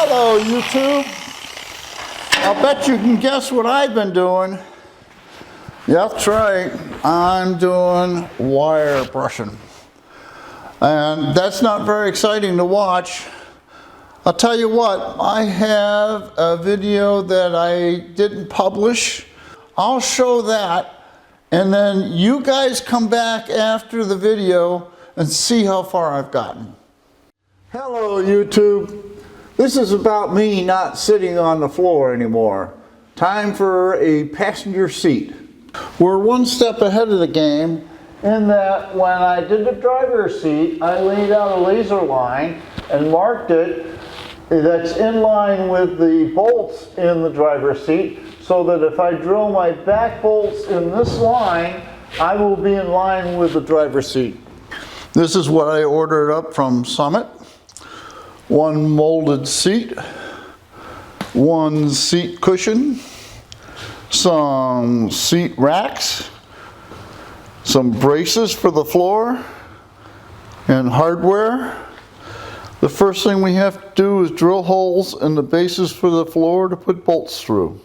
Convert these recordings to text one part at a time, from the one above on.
Hello, YouTube. I'll bet you can guess what I've been doing. Yeah, that's right. I'm doing wire brushing. And that's not very exciting to watch. I'll tell you what, I have a video that I didn't publish. I'll show that, and then you guys come back after the video and see how far I've gotten. Hello, YouTube. This is about me not sitting on the floor anymore. Time for a passenger seat. We're one step ahead of the game in that when I did the driver's seat, I laid out a laser line and marked it that's in line with the bolts in the driver's seat, so that if I drill my back bolts in this line, I will be in line with the driver's seat. This is what I ordered up from Summit. One molded seat, one seat cushion, some seat racks, some braces for the floor, and hardware. The first thing we have to do is drill holes in the bases for the floor to put bolts through.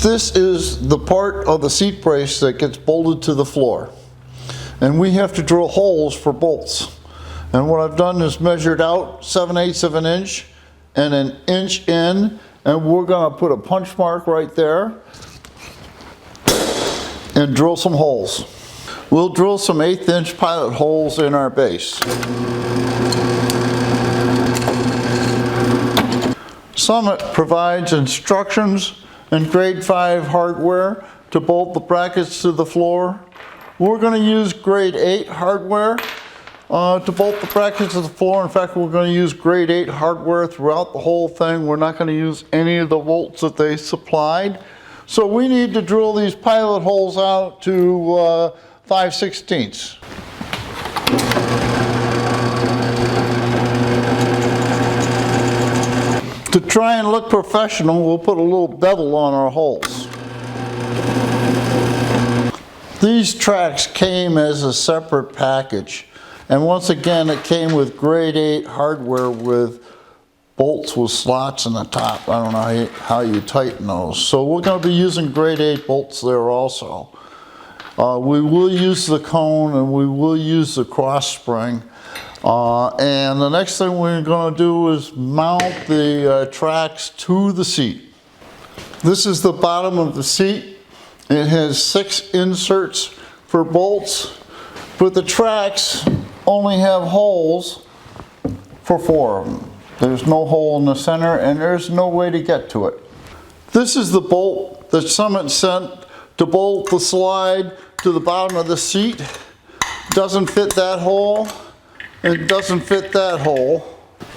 This is the part of the seat brace that gets bolted to the floor. And we have to drill holes for bolts. And what I've done is measured out 7/8 of an inch and an inch in, and we're going to put a punch mark right there and drill some holes. We'll drill some 1/8 inch pilot holes in our base. Summit provides instructions and grade 5 hardware to bolt the brackets to the floor. We're going to use grade 8 hardware to bolt the brackets to the floor. In fact, we're going to use grade 8 hardware throughout the whole thing. We're not going to use any of the bolts that they supplied. So we need to drill these pilot holes out to 5/16. To try and look professional, we'll put a little bevel on our holes. These tracks came as a separate package. And once again, it came with grade 8 hardware with bolts with slots in the top. I don't know how you tighten those. So we're going to be using grade 8 bolts there also. We will use the cone and we will use the cross spring. And the next thing we're going to do is mount the tracks to the seat. This is the bottom of the seat. It has 6 inserts for bolts, but the tracks only have holes for 4 of them. There's no hole in the center and there's no way to get to it. This is the bolt that Summit sent to bolt the slide to the bottom of the seat. Doesn't fit that hole. It doesn't fit that hole.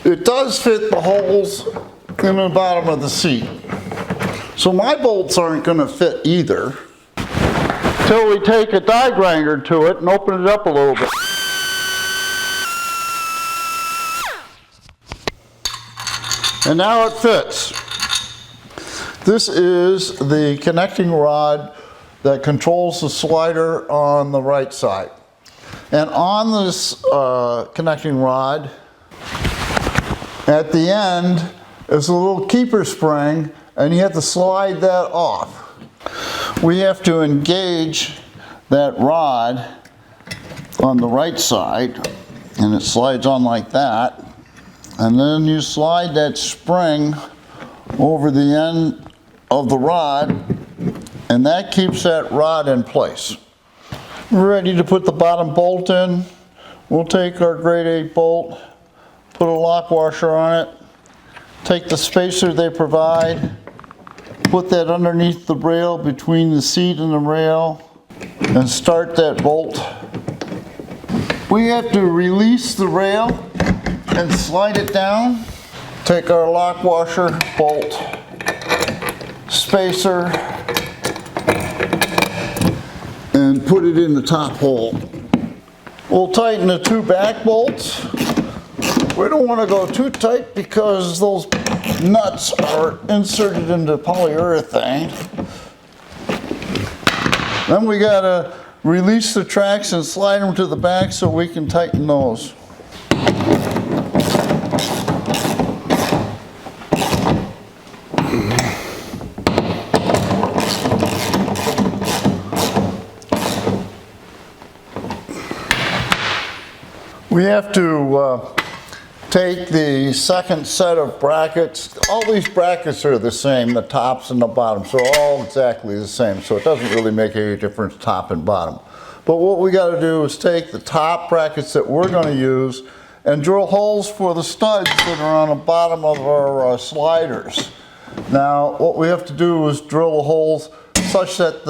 It does fit the holes in the bottom of the seat. So my bolts aren't going to fit either until we take a die grinder to it and open it up a little bit. And now it fits. This is the connecting rod that controls the slider on the right side. And on this connecting rod, at the end, is a little keeper spring, and you have to slide that off. We have to engage that rod on the right side, and it slides on like that. And then you slide that spring over the end of the rod, and that keeps that rod in place. We're ready to put the bottom bolt in. We'll take our grade 8 bolt, put a lock washer on it, take the spacer they provide, put that underneath the rail between the seat and the rail, and start that bolt. We have to release the rail and slide it down. Take our lock washer, bolt, spacer, and put it in the top hole. We'll tighten the 2 back bolts. We don't want to go too tight because those nuts are inserted into polyurethane. Then we got to release the tracks and slide them to the back so we can tighten those. We have to take the second set of brackets. All these brackets are the same, the tops and the bottoms, so all exactly the same, so it doesn't really make any difference top and bottom. But what we got to do is take the top brackets that we're going to use and drill holes for the studs that are on the bottom of our sliders. Now what we have to do is drill the holes such that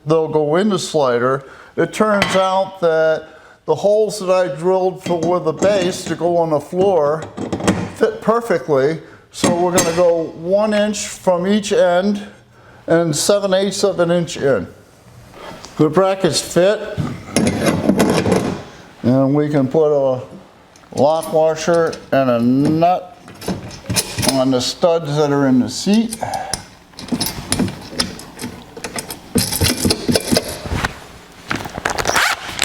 they'll go in the slider. It turns out that the holes that I drilled for the base to go on the floor fit perfectly, so we're going to go 1 inch from each end and 7/8 of an inch in. The brackets fit, and we can put a lock washer and a nut on the studs that are in the seat.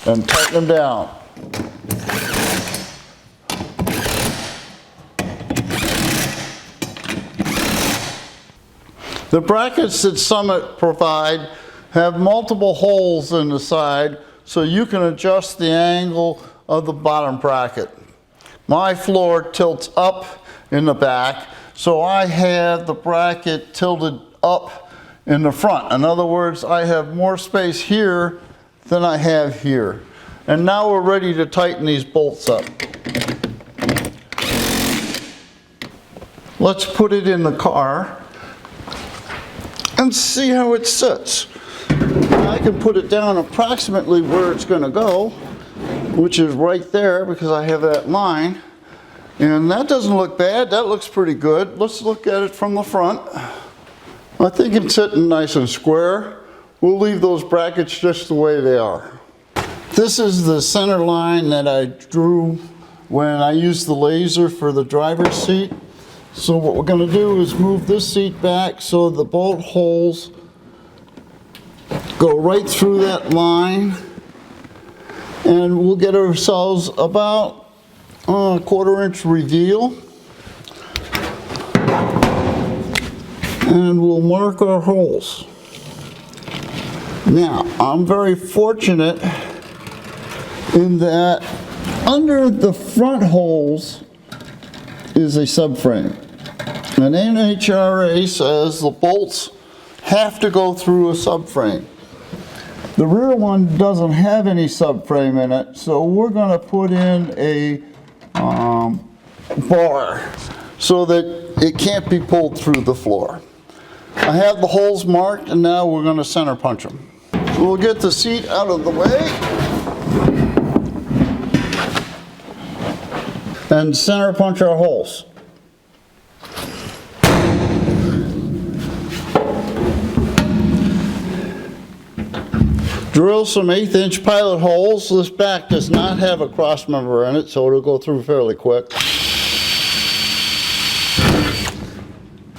And tighten them down. The brackets that Summit provide have multiple holes in the side, so you can adjust the angle of the bottom bracket. My floor tilts up in the back, so I have the bracket tilted up in the front. In other words, I have more space here than I have here. And now we're ready to tighten these bolts up. Let's put it in the car and see how it sits. I can put it down approximately where it's going to go, which is right there because I have that line. And that doesn't look bad, that looks pretty good. Let's look at it from the front. I think it's sitting nice and square. We'll leave those brackets just the way they are. This is the center line that I drew when I used the laser for the driver's seat. So what we're going to do is move this seat back so the bolt holes go right through that line, and we'll get ourselves about a 1/4 inch reveal. And we'll mark our holes. Now, I'm very fortunate in that under the front holes is a subframe. And NHRA says the bolts have to go through a subframe. The rear one doesn't have any subframe in it, so we're going to put in a bar so that it can't be pulled through the floor. I have the holes marked, and now we're going to center punch them. We'll get the seat out of the way and center punch our holes. Drill some 1/8 inch pilot holes. This back does not have a cross member in it, so it'll go through fairly quick.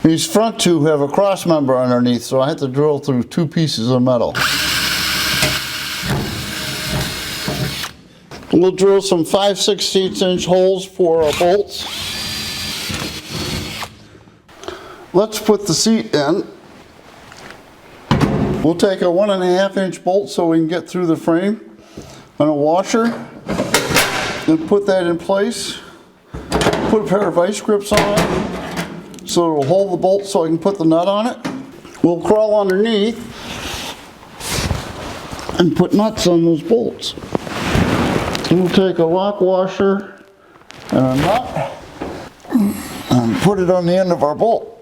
These front two have a cross member underneath, so I have to drill through 2 pieces of metal. We'll drill some 5/16 inch holes for our bolts. Let's put the seat in. We'll take a 1.5 inch bolt so we can get through the frame and a washer and put that in place. Put a pair of vice grips on it so it'll hold the bolt so I can put the nut on it. We'll crawl underneath and put nuts on those bolts. We'll take a lock washer and a nut and put it on the end of our bolt.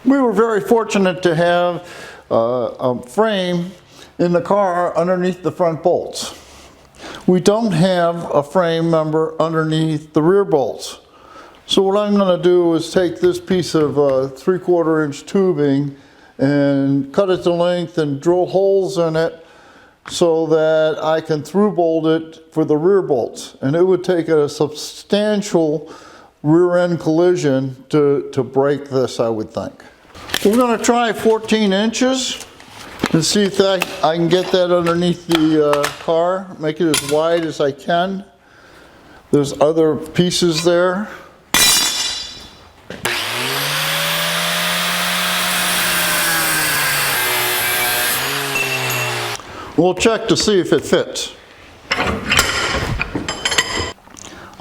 We were very fortunate to have a frame in the car underneath the front bolts. We don't have a frame member underneath the rear bolts. So what I'm going to do is take this piece of 3/4 inch tubing and cut it to length and drill holes in it so that I can through bolt it for the rear bolts. And it would take a substantial rear end collision to break this, I would think. We're going to try 14 inches and see if I can get that underneath the car, make it as wide as I can. There's other pieces there. We'll check to see if it fits.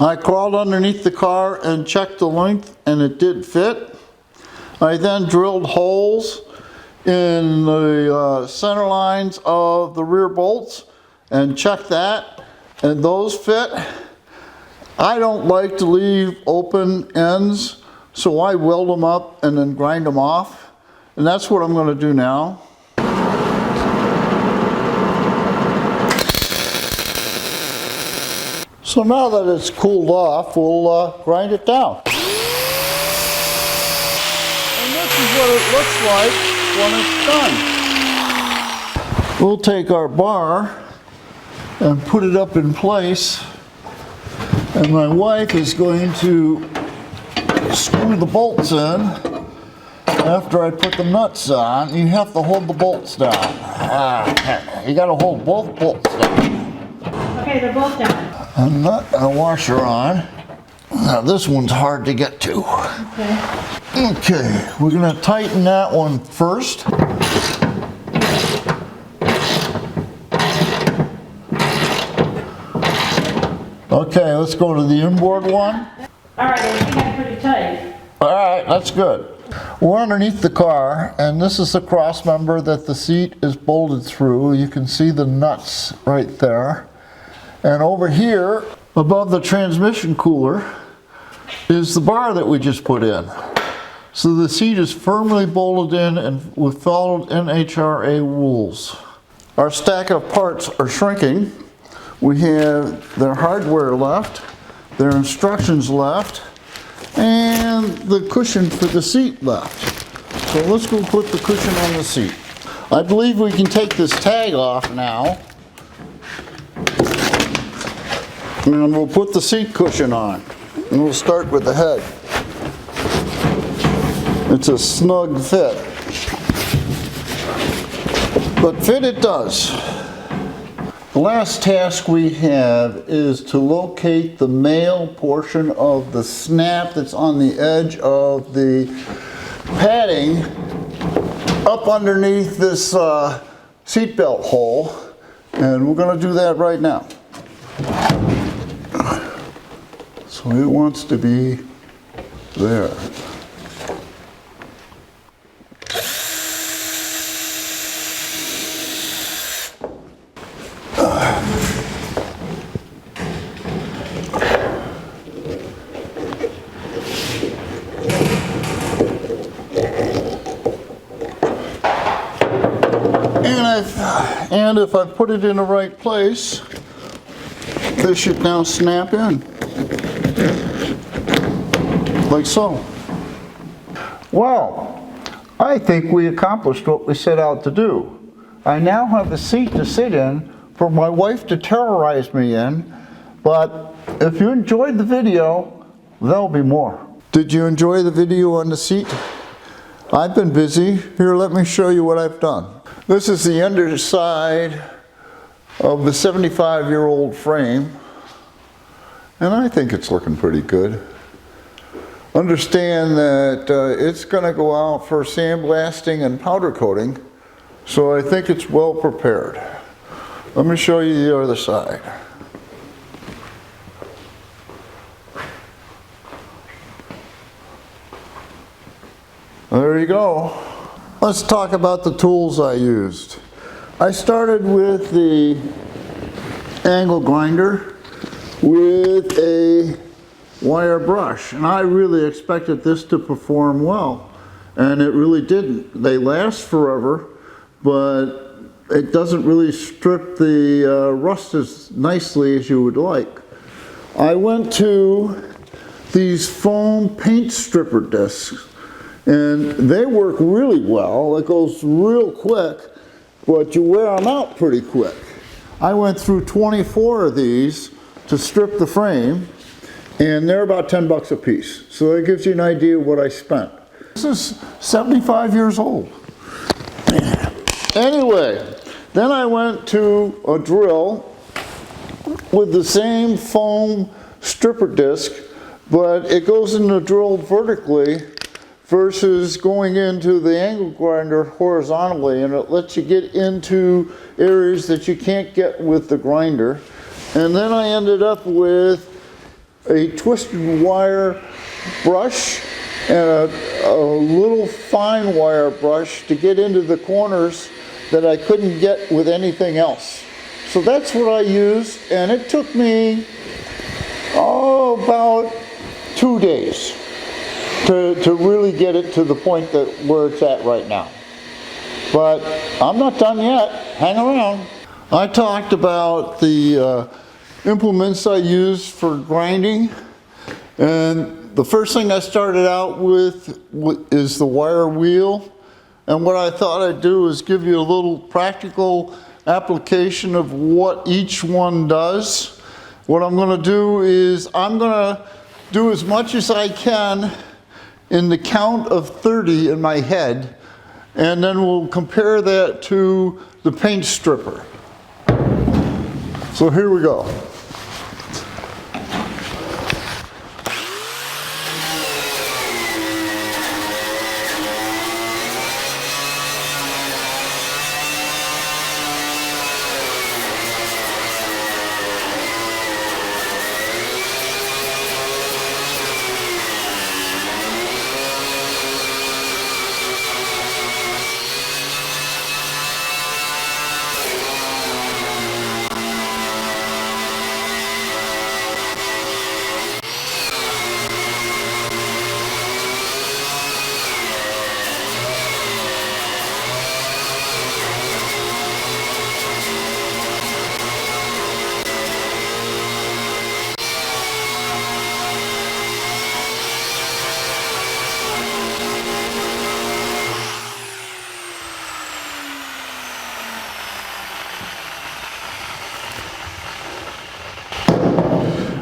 I crawled underneath the car and checked the length, and it did fit. I then drilled holes in the center lines of the rear bolts and checked that, and those fit. I don't like to leave open ends, so I weld them up and then grind them off, and that's what I'm going to do now. So now that it's cooled off, we'll grind it down. And this is what it looks like when it's done. We'll take our bar and put it up in place. And my wife is going to screw the bolts in after I put the nuts on. You have to hold the bolts down. You got to hold both bolts down. Okay, they're both down. A nut and a washer on. Now this one's hard to get to. Okay. Okay, we're going to tighten that one first. Okay, let's go to the inboard one. All right, I think I'm pretty tight. All right, that's good. We're underneath the car, and this is the cross member that the seat is bolted through. You can see the nuts right there. And over here, above the transmission cooler, is the bar that we just put in. So the seat is firmly bolted in and we followed NHRA rules. Our stack of parts are shrinking. We have their hardware left, their instructions left, and the cushion for the seat left. So let's go put the cushion on the seat. I believe we can take this tag off now. And we'll put the seat cushion on. And we'll start with the head. It's a snug fit. But fit it does. The last task we have is to locate the male portion of the snap that's on the edge of the padding up underneath this seatbelt hole. And we're going to do that right now. So it wants to be there. And if I put it in the right place, this should now snap in. Like so. Well, I think we accomplished what we set out to do. I now have a seat to sit in for my wife to terrorize me in, but if you enjoyed the video, there'll be more. Did you enjoy the video on the seat? I've been busy. Here, let me show you what I've done. This is the underside of the 75-year-old frame, and I think it's looking pretty good. Understand that it's going to go out for sandblasting and powder coating, so I think it's well prepared. Let me show you the other side. There you go. Let's talk about the tools I used. I started with the angle grinder with a wire brush, and I really expected this to perform well, and it really didn't. They last forever, but it doesn't really strip the rust as nicely as you would like. I went to these foam paint stripper discs, and they work really well. It goes real quick, but you wear them out pretty quick. I went through 24 of these to strip the frame, and they're about 10 bucks a piece. So that gives you an idea of what I spent. This is 75 years old. Anyway, then I went to a drill with the same foam stripper disc, but it goes in the drill vertically versus going into the angle grinder horizontally, and it lets you get into areas that you can't get with the grinder. And then I ended up with a twisted wire brush and a little fine wire brush to get into the corners that I couldn't get with anything else. So that's what I used, and it took me, about 2 days to really get it to the point that where it's at right now. But I'm not done yet. Hang around. I talked about the implements I use for grinding, and the first thing I started out with is the wire wheel. And what I thought I'd do is give you a little practical application of what each one does. What I'm going to do is I'm going to do as much as I can in the count of 30 in my head, and then we'll compare that to the paint stripper. So here we go.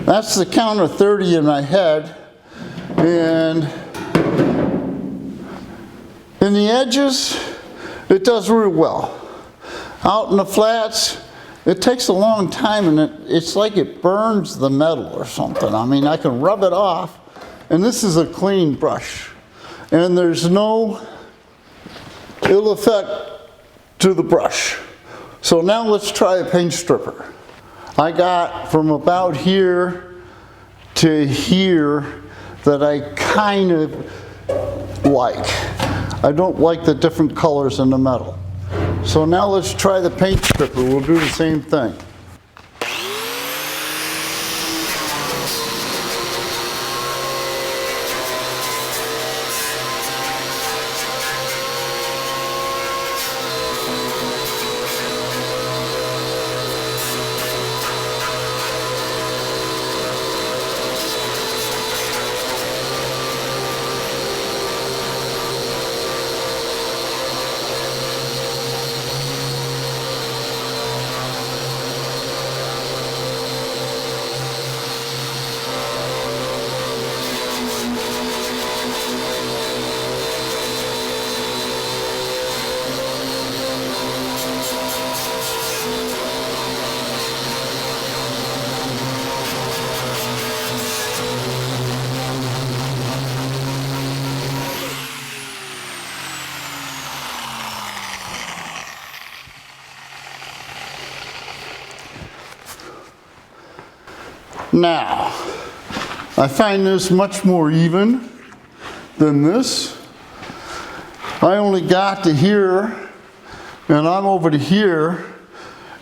That's the count of 30 in my head, and in the edges, it does really well. Out in the flats, it takes a long time, and it's like it burns the metal or something. I mean, I can rub it off, and this is a clean brush, and there's no ill effect to the brush. So now let's try a paint stripper. I got from about here to here that I kind of like. I don't like the different colors in the metal. So now let's try the paint stripper. We'll do the same thing. Now, I find this much more even than this. I only got to here, and I'm over to here,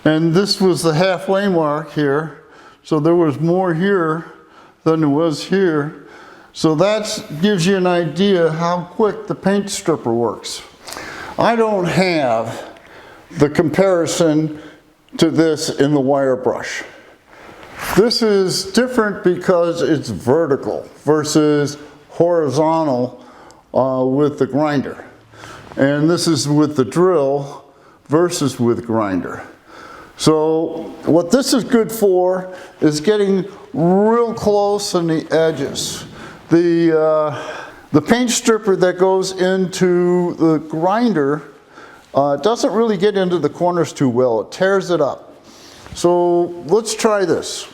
and this was the halfway mark here, so there was more here than there was here. So that gives you an idea how quick the paint stripper works. I don't have the comparison to this in the wire brush. This is different because it's vertical versus horizontal with the grinder. And this is with the drill versus with grinder. So what this is good for is getting real close on the edges. The paint stripper that goes into the grinder doesn't really get into the corners too well. It tears it up. So let's try this.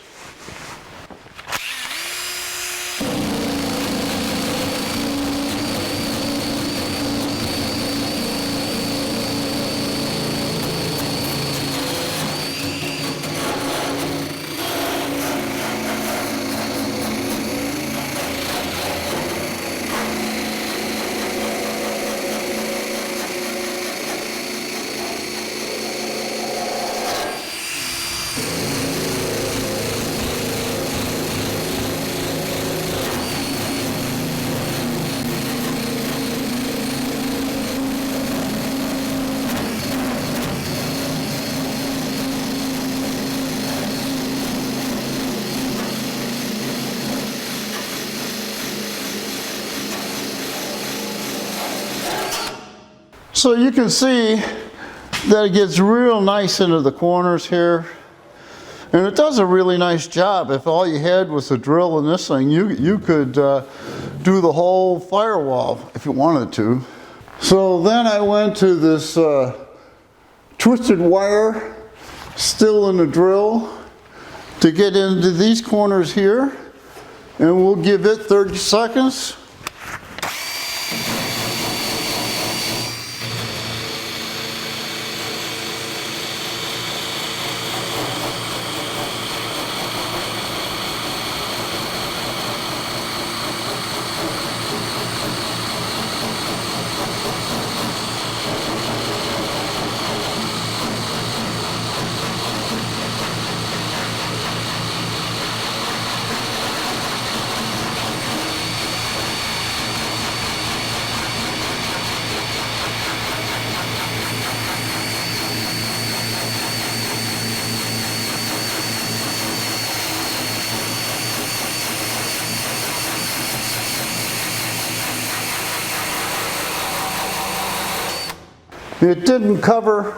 So you can see that it gets real nice into the corners here. And it does a really nice job. If all you had was a drill in this thing, you could do the whole firewall if you wanted to. So then I went to this twisted wire, still in the drill, to get into these corners here. And we'll give it 30 seconds. It didn't cover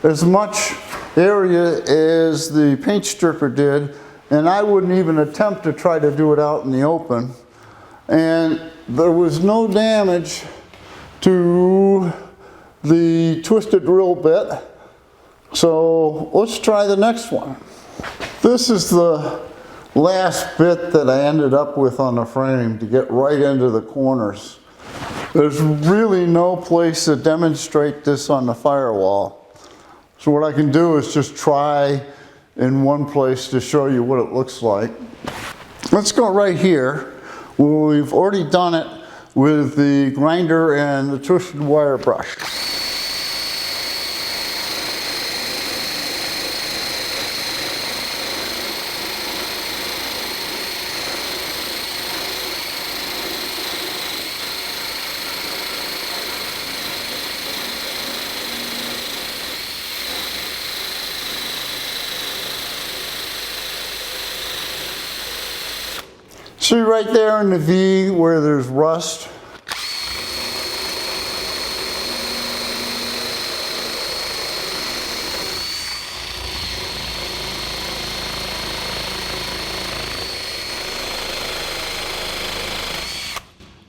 as much area as the paint stripper did, and I wouldn't even attempt to try to do it out in the open. And there was no damage to the twisted drill bit. So let's try the next one. This is the last bit that I ended up with on the frame to get right into the corners. There's really no place to demonstrate this on the firewall. So what I can do is just try in one place to show you what it looks like. Let's go right here, where we've already done it with the grinder and the twisted wire brush. See right there in the V where there's rust?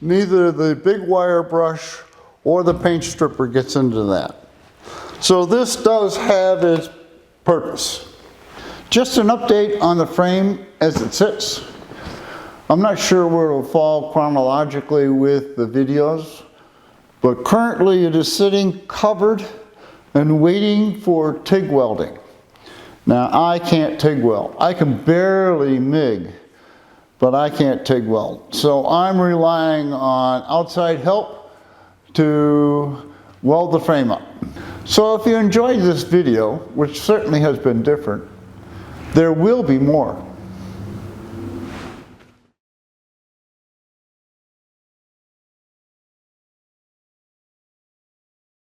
Neither the big wire brush or the paint stripper gets into that. So this does have its purpose. Just an update on the frame as it sits. I'm not sure where it'll fall chronologically with the videos, but currently it is sitting covered and waiting for TIG welding. Now I can't TIG weld. I can barely MIG, but I can't TIG weld. So I'm relying on outside help to weld the frame up. So if you enjoyed this video, which certainly has been different, there will be more.